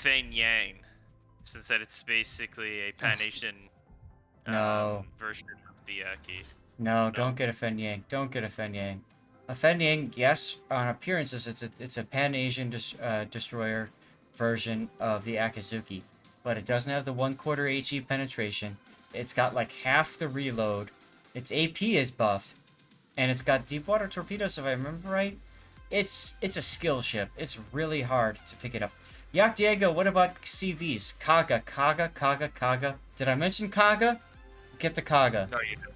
Feng Yang, since that it's basically a Pan-Asian No. version of the Aki. No, don't get a Feng Yang. Don't get a Feng Yang. A Feng Yang, yes, on appearances, it's a Pan-Asian destroyer version of the Akazuki, but it doesn't have the 1/4 HE penetration. It's got like half the reload. Its AP is buffed, and it's got deep water torpedoes, if I remember right. It's a skill ship. It's really hard to pick it up. Yak Diego, what about CVs? Kaga. Did I mention Kaga? Get the Kaga. No, you don't.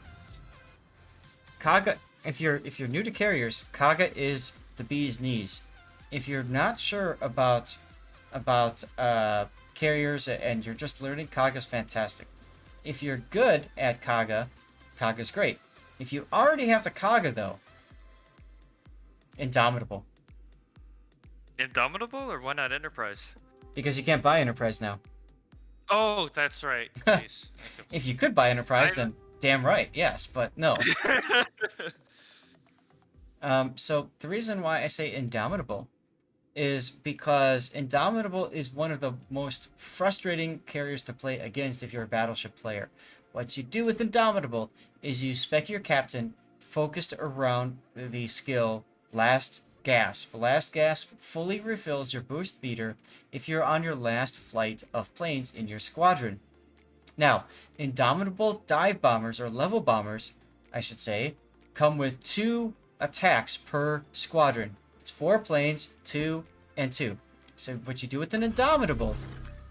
Kaga, if you're new to carriers, Kaga is the bee's knees. If you're not sure about carriers and you're just learning, Kaga's fantastic. If you're good at Kaga, Kaga's great. If you already have the Kaga though, Indomitable. Indomitable, or why not Enterprise? Because you can't buy Enterprise now. Oh, that's right. Jeez. If you could buy Enterprise, then damn right, yes, but no. So the reason why I say Indomitable is because Indomitable is one of the most frustrating carriers to play against if you're a battleship player. What you do with Indomitable is you spec your captain focused around the skill Last Gasp. Last Gasp fully refills your boost meter if you're on your last flight of planes in your squadron. Now, Indomitable dive bombers, or level bombers, I should say, come with 2 attacks per squadron. It's 4 planes, 2 and 2. So what you do with an Indomitable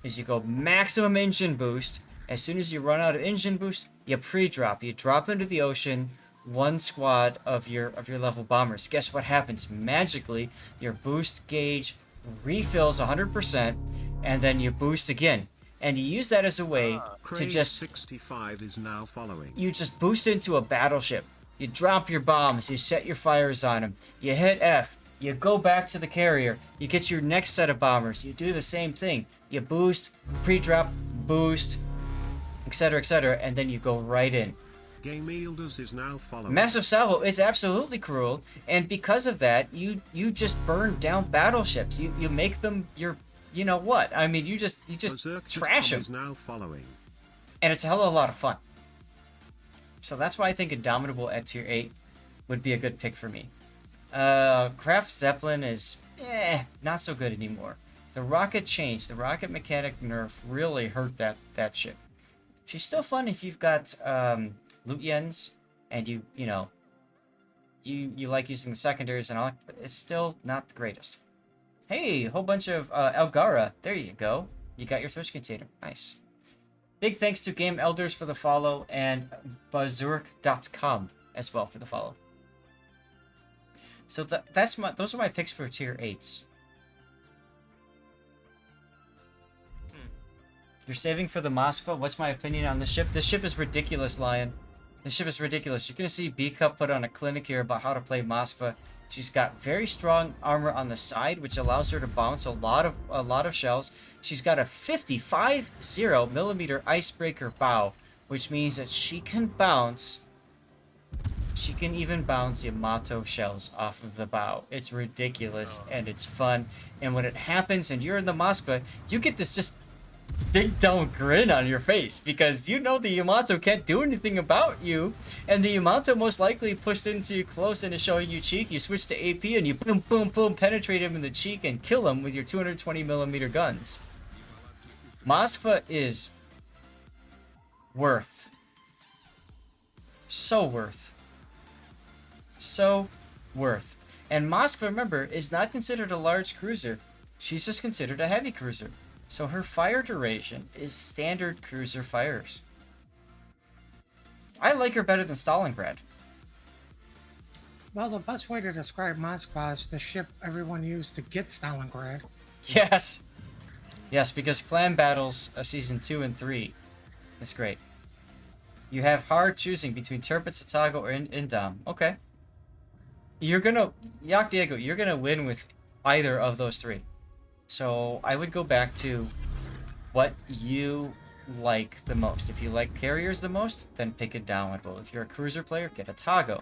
is you go maximum engine boost. As soon as you run out of engine boost, you pre-drop. You drop into the ocean 1 squad of your level bombers. Guess what happens? Magically, your boost gauge refills 100%, and then you boost again. And you use that as a way to just 65 is now following. You just boost into a battleship. You drop your bombs, you set your fires on them, you hit F, you go back to the carrier, you get your next set of bombers, you do the same thing. You boost, pre-drop, boost, etc., and then you go right in. Game Elders is now following. Massive salvo, it's absolutely cruel, and because of that, you just burn down battleships. You make them your, you know what? I mean, you just trash them. Is now following. And it's a hell of a lot of fun. So that's why I think Indomitable at tier 8 would be a good pick for me. Craft Zeppelin is not so good anymore. The rocket changed. The rocket mechanic nerf really hurt that ship. She's still fun if you've got Lutjens and you like using the secondaries and all, but it's still not the greatest. Hey, a whole bunch of Elgara. There you go. You got your Twitch container. Nice. Big thanks to Game Elders for the follow and Bazurk.com as well for the follow. So those are my picks for tier 8s. You're saving for the Moskva? What's my opinion on this ship? This ship is ridiculous, Lion. This ship is ridiculous. You're going to see B-Cup put on a clinic here about how to play Moskva. She's got very strong armor on the side, which allows her to bounce a lot of shells. She's got a 50 icebreaker bow, which means that she can bounce. She can even bounce Yamato shells off of the bow. It's ridiculous and it's fun. And when it happens and you're in the Moskva, you get this just big dumb grin on your face because you know the Yamato can't do anything about you, and the Yamato most likely pushed into you close and is showing you cheek. You switch to AP and you boom boom boom penetrate him in the cheek and kill him with your 220mm guns. Moskva is worth. So worth. And Moskva, remember, is not considered a large cruiser. She's just considered a heavy cruiser. So her fire duration is standard cruiser fires. I like her better than Stalingrad. Well, the best way to describe Moskva is the ship everyone used to get Stalingrad. Yes. Yes, because Clan Battles Season 2 and 3. It's great. You have hard choosing between Turpin, Satago, or Indom. Okay. You're gonna... Yak Diego, you're gonna win with either of those 3. So I would go back to what you like the most. If you like carriers the most, then pick Indomitable. If you're a cruiser player, get a Tago.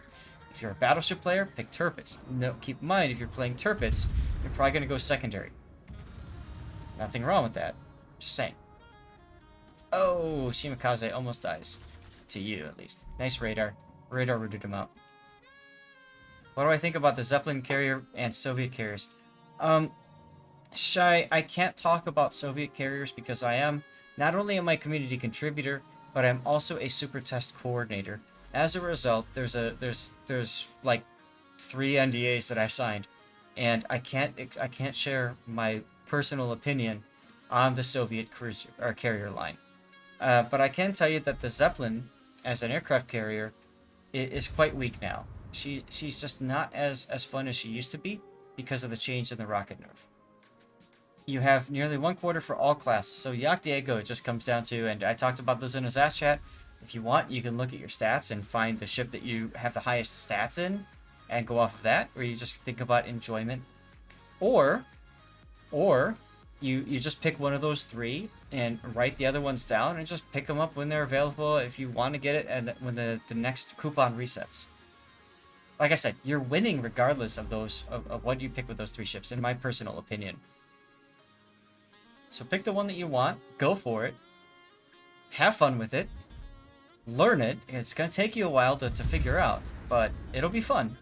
If you're a battleship player, pick Tirpitz. No, keep in mind, if you're playing Tirpitz, you're probably going to go secondary. Nothing wrong with that. Just saying. Oh, Shimakaze almost dies. To you, at least. Nice radar. Radar rooted him out. What do I think about the Zeppelin carrier and Soviet carriers? Shy, I can't talk about Soviet carriers because not only am I a community contributor, but I'm also a super test coordinator. As a result, there's like 3 NDAs that I've signed, and I can't share my personal opinion on the Soviet cruiser or carrier line. But I can tell you that the Zeppelin, as an aircraft carrier, is quite weak now. She's just not as fun as she used to be because of the change in the rocket nerf. You have nearly 1/4 for all classes. So Yak Diego, it just comes down to, and I talked about this in a Zat chat, if you want, you can look at your stats and find the ship that you have the highest stats in and go off of that, or you just think about enjoyment. Or you just pick one of those 3 and write the other ones down and just pick them up when they're available if you want to get it, and when the next coupon resets. Like I said, you're winning regardless of of what you pick with those 3 ships, in my personal opinion. So pick the one that you want, go for it, have fun with it, learn it. It's going to take you a while to figure out, but it'll be fun.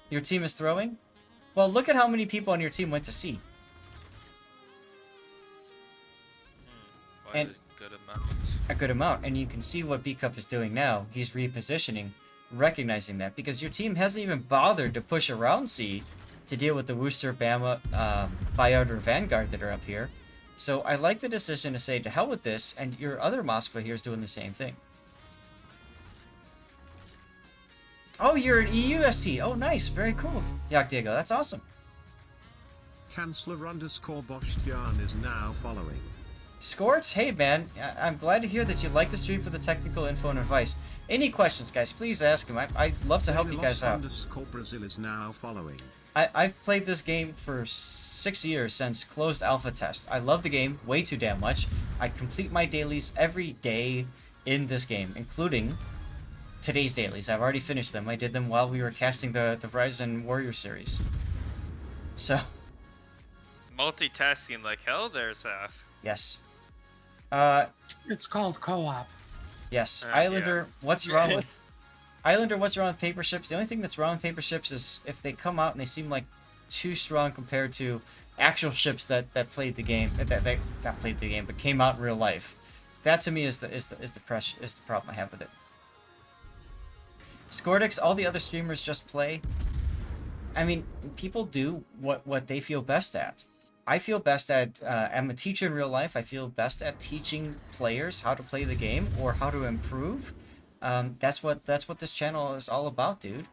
Your team is throwing? Well, look at how many people on your team went to sea. And a good amount. A good amount, and you can see what B-Cup is doing now. He's repositioning, recognizing that, because your team hasn't even bothered to push around sea to deal with the Worcester, Bama, Bayard, or Vanguard that are up here. So I like the decision to say, to hell with this, and your other Moskva here is doing the same thing. Oh, you're an EUST. Oh, nice. Very cool. Yak Diego, that's awesome. Chancellor_Bostian is now following. Scorts, hey man, I'm glad to hear that you like the stream for the technical info and advice. Any questions, guys, please ask them. I'd love to help you guys out. Brazil is now following. I've played this game for 6 years since closed alpha test. I love the game way too damn much. I complete my dailies every day in this game, including today's dailies. I've already finished them. I did them while we were casting the Verizon Warrior series. So. Multitasking like hell there, Saf. Yes. It's called co-op. Yes. Islander, yeah. what's wrong with... Islander, what's wrong with paper ships? The only thing that's wrong with paper ships is if they come out and they seem like too strong compared to actual ships that played the game, that not played the game, but came out in real life. That to me is the problem I have with it. Scortix, all the other streamers just play. I mean, people do what they feel best at. I feel best at, I'm a teacher in real life, I feel best at teaching players how to play the game or how to improve. That's what this channel is all about, dude.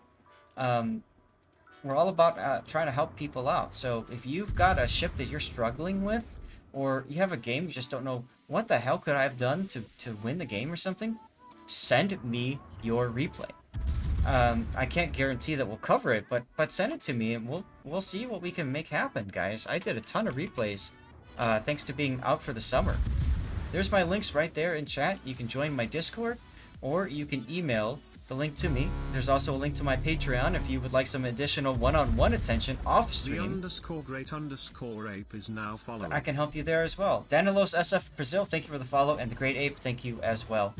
We're all about trying to help people out. So if you've got a ship that you're struggling with, or you have a game you just don't know what the hell could I have done to win the game or something, send me your replay. I can't guarantee that we'll cover it, but send it to me and we'll see what we can make happen, guys. I did a ton of replays thanks to being out for the summer. There's my links right there in chat. You can join my Discord, or you can email the link to me. There's also a link to my Patreon if you would like some additional one-on-one attention off stream. The_great_ape is now following. I can help you there as well. Danilos SF Brazil, thank you for the follow, and the Great Ape, thank you as well.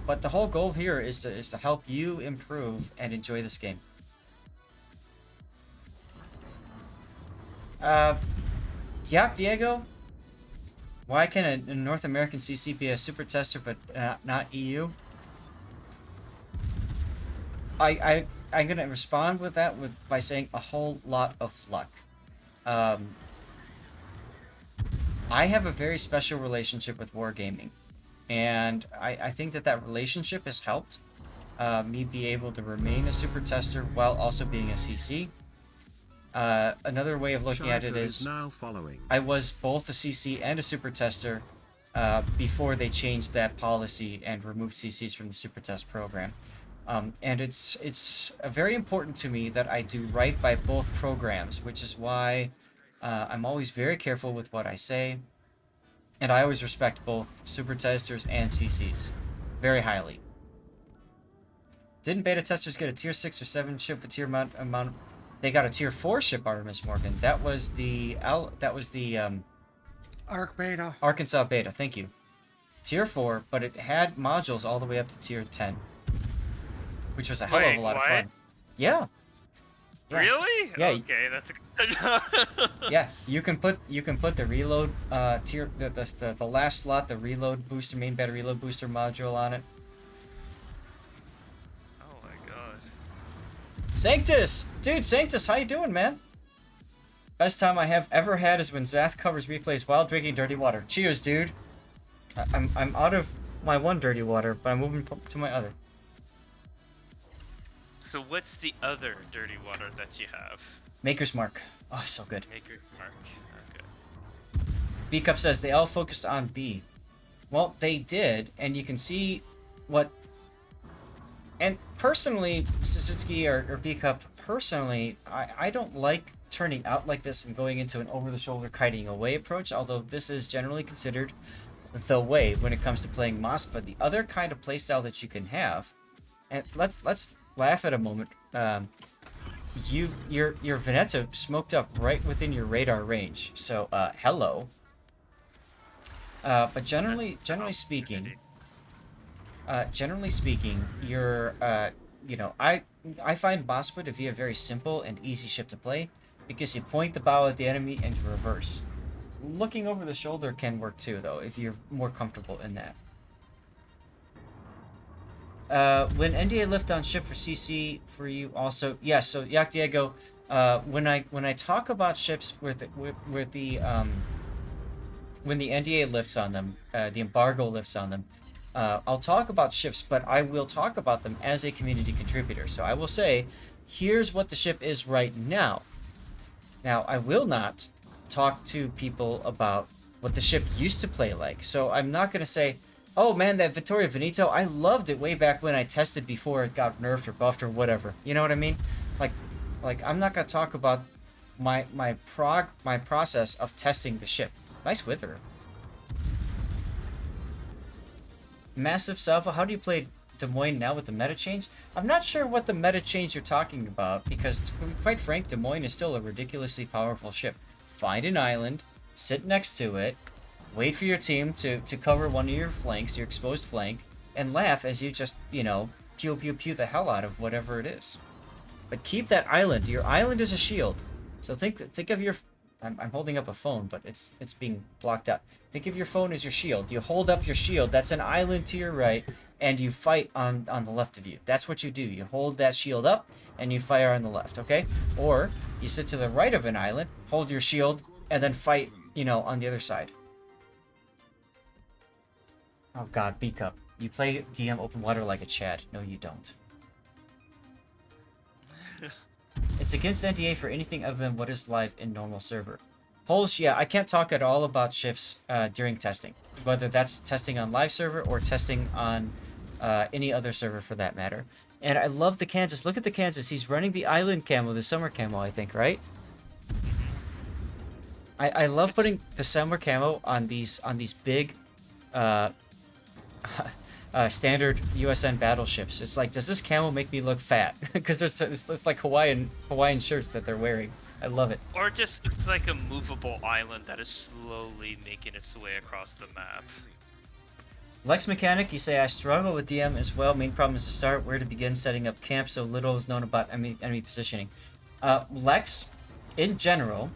But the whole goal here is to help you improve and enjoy this game. Yak Diego, why can a North American CC be a super tester but not EU? I'm gonna respond with that by saying a whole lot of luck. I have a very special relationship with wargaming. And I think that relationship has helped me be able to remain a super tester while also being a CC. Another way of looking at it is I was both a CC and a super tester before they changed that policy and removed CCs from the super test program. And it's very important to me that I do right by both programs, which is why I'm always very careful with what I say. And I always respect both super testers and CCs very highly. Didn't beta testers get a tier 6 or 7 ship with tier amount they got a tier 4 ship, Artemis Morgan. That was the Arc Beta. Arkansas Beta. Thank you. Tier 4, but it had modules all the way up to tier 10, which was a hell of a lot of fun. Yeah. Yeah. Really? Yeah. Okay, that's a Yeah, you can put the reload tier the last slot, the reload booster, main battery reload booster module on it. Oh my god. Sanctus! Dude, Sanctus, how you doing, man? Best time I have ever had is when Zath covers replays while drinking dirty water. Cheers, dude. I'm out of my one dirty water, but I'm moving to my other. So what's the other dirty water that you have? Maker's Mark. Oh, so good. Maker's Mark. Okay. B Cup says they all focused on B. Well, they did, and you can see what. And personally, Suzuki or B Cup, personally, I don't like turning out like this and going into an over-the-shoulder kiting away approach, although this is generally considered the way when it comes to playing Moskva. The other kind of playstyle that you can have, and let's laugh at a moment. Your Veneto smoked up right within your radar range, so hello. But generally speaking, you're I find Moskva to be a very simple and easy ship to play because you point the bow at the enemy and you reverse. Looking over the shoulder can work too, though, if you're more comfortable in that. When NDA lift on ship for CC for you also, yeah. So Yak Diego, when I talk about ships when the NDA lifts on them, the embargo lifts on them, I'll talk about ships, but I will talk about them as a community contributor. So I will say, here's what the ship is right now. Now I will not talk to people about what the ship used to play like. So I'm not gonna say, oh man, that Vittoria Veneto, I loved it way back when I tested before it got nerfed or buffed or whatever. You know what I mean? Like I'm not gonna talk about my process of testing the ship. Nice Wither. Massive Salva, how do you play Des Moines now with the meta change? I'm not sure what the meta change you're talking about, because to be quite frank, Des Moines is still a ridiculously powerful ship. Find an island, sit next to it, wait for your team to cover one of your flanks, your exposed flank, and laugh as you just, pew pew pew the hell out of whatever it is. But keep that island. Your island is a shield. So think of your... I'm holding up a phone, but it's being blocked out. Think of your phone as your shield. You hold up your shield. That's an island to your right, and you fight on the left of you. That's what you do. You hold that shield up, and you fire on the left, okay? Or you sit to the right of an island, hold your shield, and then fight, on the other side. Oh god, B-Cup. You play DM open water like a Chad. No, you don't. It's against NDA for anything other than what is live in normal server. Polls, yeah, I can't talk at all about ships during testing. Whether that's testing on live server or testing on any other server for that matter. And I love the Kansas. Look at the Kansas. He's running the island camo, the summer camo, I think, right? I love putting the summer camo on these big standard USN battleships. It's like, does this camo make me look fat? Because it's like Hawaiian shirts that they're wearing. I love it. Or just it's like a movable island that is slowly making its way across the map. Lex Mechanic, you say, I struggle with DM as well. Main problem is to start where to begin setting up camp, so little is known about enemy positioning. Lex, in general,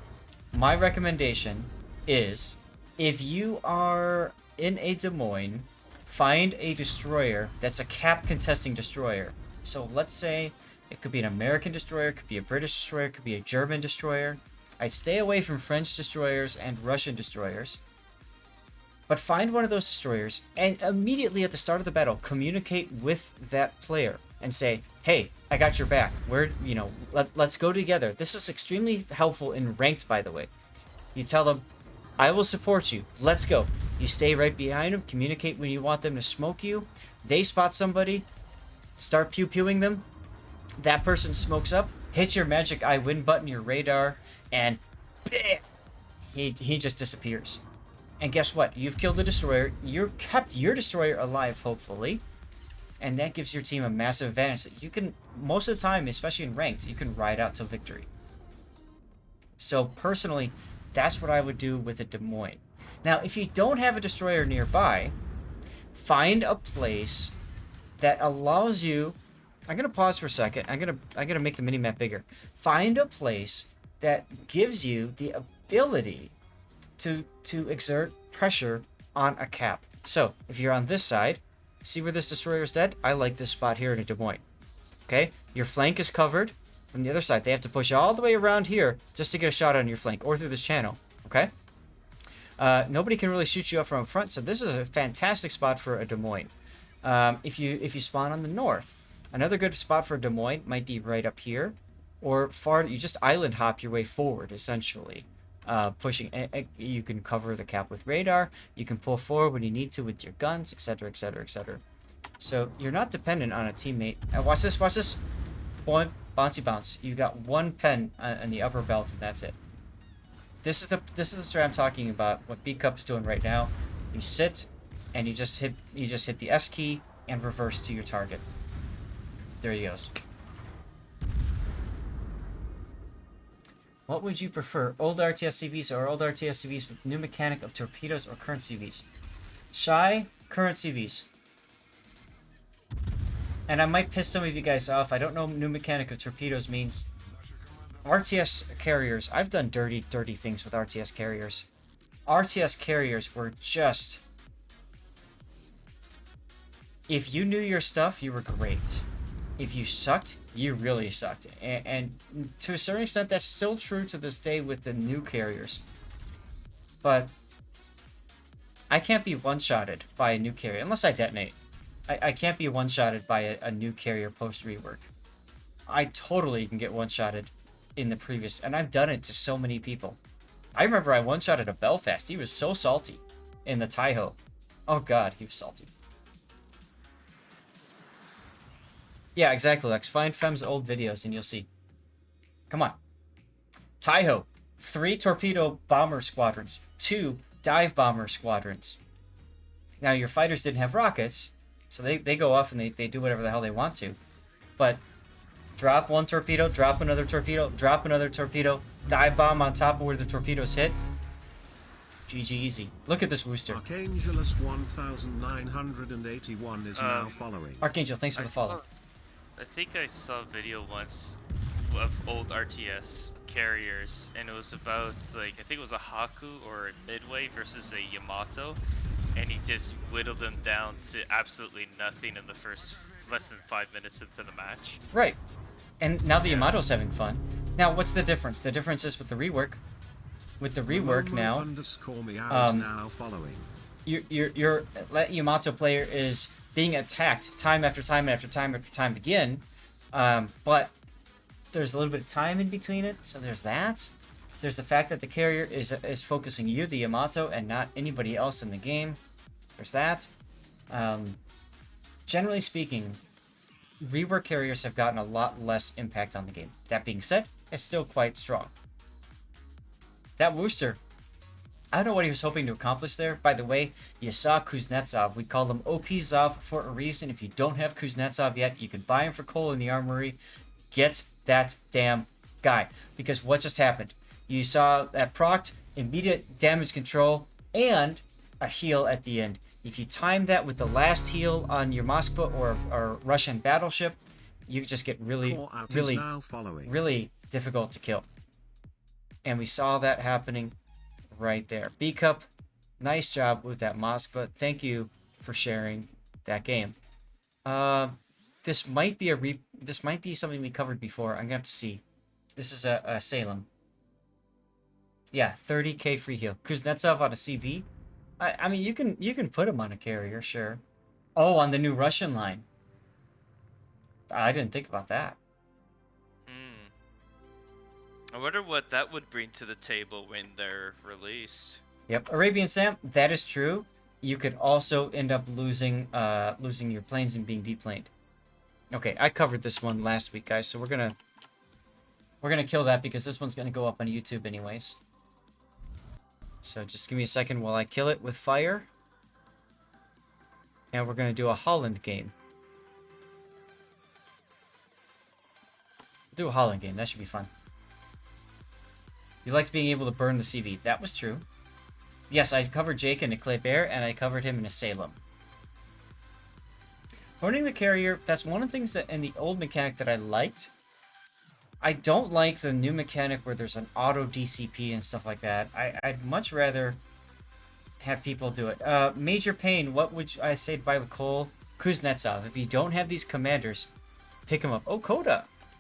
my recommendation is, if you are in a Des Moines, find a destroyer that's a cap contesting destroyer. So let's say it could be an American destroyer, it could be a British destroyer, it could be a German destroyer. I'd stay away from French destroyers and Russian destroyers. But find one of those destroyers and immediately at the start of the battle, communicate with that player and say, hey, I got your back. Let's go together. This is extremely helpful in ranked, by the way. You tell them, I will support you. Let's go. You stay right behind them, communicate when you want them to smoke you. They spot somebody, start pew-pewing them. That person smokes up, hit your magic I win button, your radar, and bam, he just disappears. And guess what? You've killed the destroyer. You kept your destroyer alive, hopefully. And that gives your team a massive advantage that you can, most of the time, especially in ranked, you can ride out to victory. So personally, that's what I would do with a Des Moines. Now, if you don't have a destroyer nearby, find a place that allows you. I'm gonna pause for a second. I'm gonna make the minimap bigger. Find a place that gives you the ability to exert pressure on a cap. So if you're on this side, see where this destroyer is dead? I like this spot here in a Des Moines. Okay, your flank is covered from the other side. They have to push all the way around here just to get a shot on your flank or through this channel. Okay. Nobody can really shoot you up from up front, so this is a fantastic spot for a Des Moines. If you spawn on the north, another good spot for Des Moines might be right up here, or far. You just island hop your way forward, essentially, pushing. You can cover the cap with radar. You can pull forward when you need to with your guns, etc., etc., etc. So you're not dependent on a teammate. Watch this. Watch this. One bouncy bounce. You got one pen in the upper belt, and that's it. This is the strat I'm talking about. What B Cup's doing right now. You sit, and you just hit the S key and reverse to your target. There he goes. What would you prefer, old RTS CVs or old RTS CVs with new mechanic of torpedoes or current CVs? Shy, current CVs. And I might piss some of you guys off. I don't know what new mechanic of torpedoes means. RTS carriers. I've done dirty things with RTS carriers. RTS carriers were just... If you knew your stuff, you were great. If you sucked, you really sucked. And to a certain extent, that's still true to this day with the new carriers. But I can't be one-shotted by a new carrier, unless I detonate. I can't be one-shotted by a new carrier post-rework. I totally can get one-shotted in the previous, and I've done it to so many people. I remember I one-shotted a Belfast. He was so salty in the Taiho. Oh god, he was salty. Yeah, exactly, Lex. Find Fem's old videos and you'll see. Come on. Taiho. 3 torpedo bomber squadrons. 2 dive bomber squadrons. Now, your fighters didn't have rockets, so they go off and they do whatever the hell they want to. But drop one torpedo, drop another torpedo, drop another torpedo, dive bomb on top of where the torpedoes hit. GG easy. Look at this booster. Archangelus 1981 is now following. Archangel, thanks for the follow. I think I saw a video once of old RTS carriers, and it was about, like, I think it was a Haku or a Midway versus a Yamato, and he just whittled them down to absolutely nothing in the first less than 5 minutes into the match. Right. And now the Yamato's having fun. Now, what's the difference? The difference is with the rework. With the rework now, now following. your Yamato player is being attacked time after time after time after time again, but there's a little bit of time in between it, so there's that. There's the fact that the carrier is focusing you, the Yamato, and not anybody else in the game. There's that. Generally speaking, rework carriers have gotten a lot less impact on the game. That being said, it's still quite strong. That Wooster, I don't know what he was hoping to accomplish there. By the way, you saw Kuznetsov. We call him OP Zov for a reason. If you don't have Kuznetsov yet, you can buy him for coal in the armory. Get that damn guy. Because what just happened? You saw that procced, immediate damage control, and a heal at the end. If you time that with the last heal on your Moskva or Russian battleship, you just get really difficult to kill. And we saw that happening right there. B Cup, nice job with that Moskva. Thank you for sharing that game. This might be something we covered before. I'm gonna have to see. This is a Salem. Yeah, 30k free heal. Kuznetsov on a CV. I mean, you can put him on a carrier, sure. Oh, on the new Russian line. I didn't think about that. I wonder what that would bring to the table when they're released. Yep, Arabian Sam, that is true. You could also end up losing your planes and being deplaned. Okay, I covered this one last week, guys, so we're gonna kill that because this one's gonna go up on YouTube anyways. So just give me a second while I kill it with fire. And we're gonna do a Holland game. Do a Holland game, that should be fun. You liked being able to burn the CV. That was true. Yes, I covered Jake in a Clay Bear, and I covered him in a Salem. Honing the carrier, that's one of the things that in the old mechanic that I liked. I don't like the new mechanic where there's an auto DCP and stuff like that. I'd much rather have people do it. Major Pain, what would I say to buy with Cole? Kuznetsov. If you don't have these commanders, pick them up. Oh, Coda.